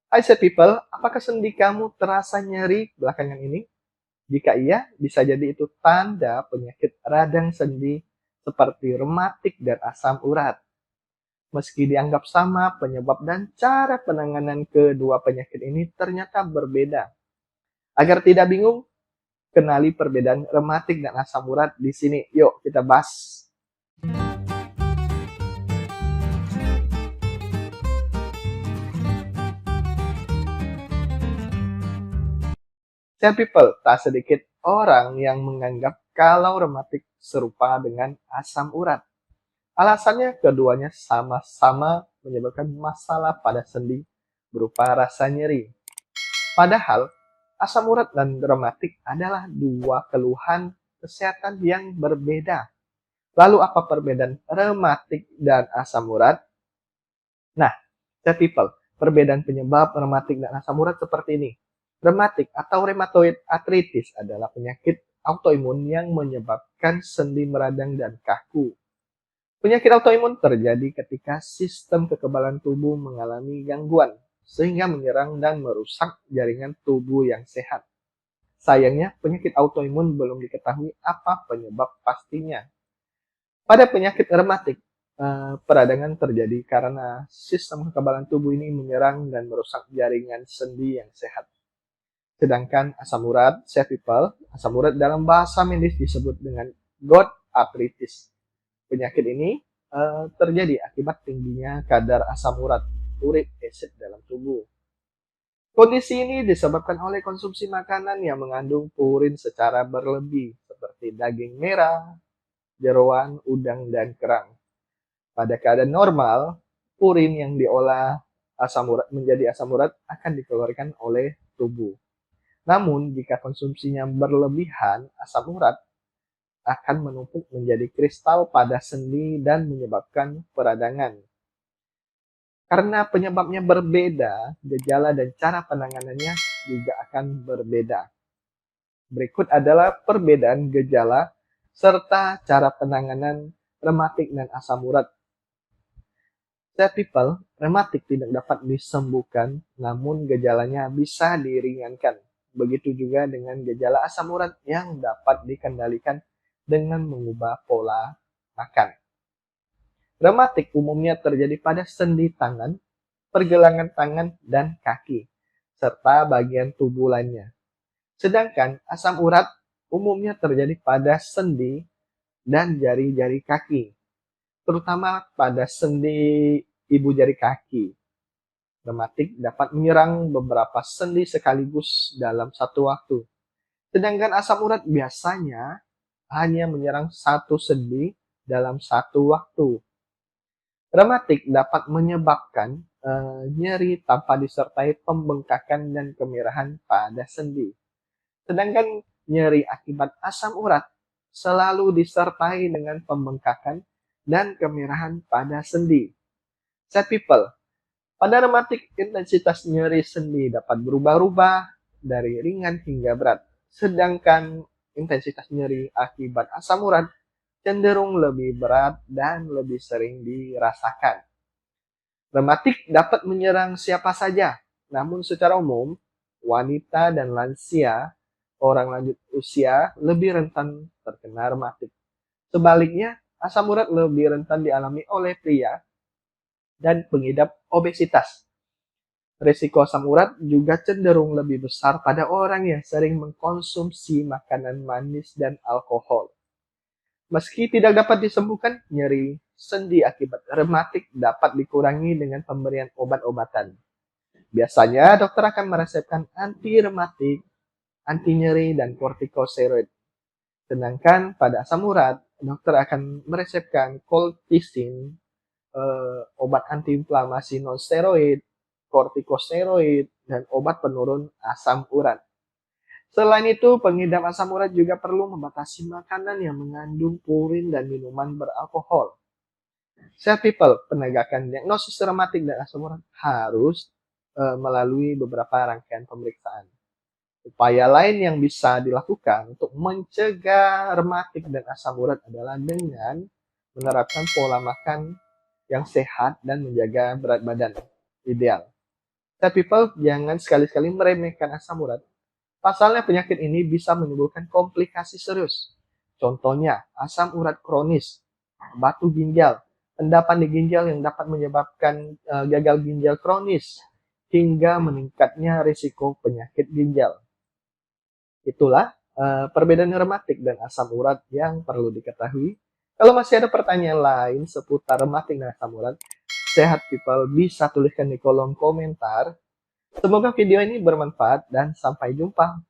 Hai set people, apakah sendi kamu terasa nyeri belakangan ini? Jika iya, bisa jadi itu tanda penyakit radang sendi seperti rematik dan asam urat. Meski dianggap sama, penyebab dan cara penanganan kedua penyakit ini ternyata berbeda. Agar tidak bingung, kenali perbedaan rematik dan asam urat di sini. Yuk, kita bahas. Set people, tak sedikit orang yang menganggap kalau rematik serupa dengan asam urat. Alasannya keduanya sama-sama menyebabkan masalah pada sendi berupa rasa nyeri. Padahal asam urat dan rematik adalah dua keluhan kesehatan yang berbeda. Lalu apa perbedaan rematik dan asam urat? Nah, people, perbedaan penyebab rematik dan asam urat seperti ini. Rematik atau rheumatoid arthritis adalah penyakit autoimun yang menyebabkan sendi meradang dan kaku. Penyakit autoimun terjadi ketika sistem kekebalan tubuh mengalami gangguan, sehingga menyerang dan merusak jaringan tubuh yang sehat. Sayangnya, penyakit autoimun belum diketahui apa penyebab pastinya. Pada penyakit rematik, peradangan terjadi karena sistem kekebalan tubuh ini menyerang dan merusak jaringan sendi yang sehat. Sedangkan asam urat, asam urat dalam bahasa medis disebut dengan gout arthritis. Penyakit ini terjadi akibat tingginya kadar asam urat, uric acid dalam tubuh. Kondisi ini disebabkan oleh konsumsi makanan yang mengandung purin secara berlebih, seperti daging merah, jeroan, udang, dan kerang. Pada keadaan normal, purin yang diolah asam urat menjadi asam urat akan dikeluarkan oleh tubuh. Namun, jika konsumsinya berlebihan, asam urat akan menumpuk menjadi kristal pada sendi dan menyebabkan peradangan. Karena penyebabnya berbeda, gejala dan cara penanganannya juga akan berbeda. Berikut adalah perbedaan gejala serta cara penanganan rematik dan asam urat. People, rematik tidak dapat disembuhkan, namun gejalanya bisa diringankan. Begitu juga dengan gejala asam urat yang dapat dikendalikan dengan mengubah pola makan. Rematik umumnya terjadi pada sendi tangan, pergelangan tangan, dan kaki, serta bagian tubuh lainnya. Sedangkan asam urat umumnya terjadi pada sendi dan jari-jari kaki, terutama pada sendi ibu jari kaki. Rematik dapat menyerang beberapa sendi sekaligus dalam satu waktu. Sedangkan asam urat biasanya hanya menyerang satu sendi dalam satu waktu. Rematik dapat menyebabkan nyeri tanpa disertai pembengkakan dan kemerahan pada sendi. Sedangkan nyeri akibat asam urat selalu disertai dengan pembengkakan dan kemerahan pada sendi. Set people, pada rematik intensitas nyeri sendi dapat berubah-ubah dari ringan hingga berat. Sedangkan intensitas nyeri akibat asam urat cenderung lebih berat dan lebih sering dirasakan. Rematik dapat menyerang siapa saja, namun secara umum, wanita dan lansia, orang lanjut usia, lebih rentan terkena rematik. Sebaliknya, asam urat lebih rentan dialami oleh pria dan pengidap obesitas. Risiko asam urat juga cenderung lebih besar pada orang yang sering mengkonsumsi makanan manis dan alkohol. Meski tidak dapat disembuhkan, nyeri sendi akibat rematik dapat dikurangi dengan pemberian obat-obatan. Biasanya dokter akan meresepkan anti rematik, anti nyeri, dan kortikosteroid. Sedangkan pada asam urat, dokter akan meresepkan colchicine, obat antiinflamasi non-steroid, kortikosteroid, dan obat penurun asam urat. Selain itu, pengidap asam urat juga perlu membatasi makanan yang mengandung purin dan minuman beralkohol. Set people, penegakan diagnosis rematik dan asam urat harus melalui beberapa rangkaian pemeriksaan. Upaya lain yang bisa dilakukan untuk mencegah rematik dan asam urat adalah dengan menerapkan pola makan yang sehat dan menjaga berat badan ideal. Sad people, jangan sekali-kali meremehkan asam urat. Pasalnya penyakit ini bisa menimbulkan komplikasi serius. Contohnya, asam urat kronis, batu ginjal, endapan di ginjal yang dapat menyebabkan gagal ginjal kronis, hingga meningkatnya risiko penyakit ginjal. Itulah perbedaan rematik dan asam urat yang perlu diketahui. Kalau masih ada pertanyaan lain seputar rematik dan asam urat, sehat people bisa tuliskan di kolom komentar. Semoga video ini bermanfaat dan sampai jumpa.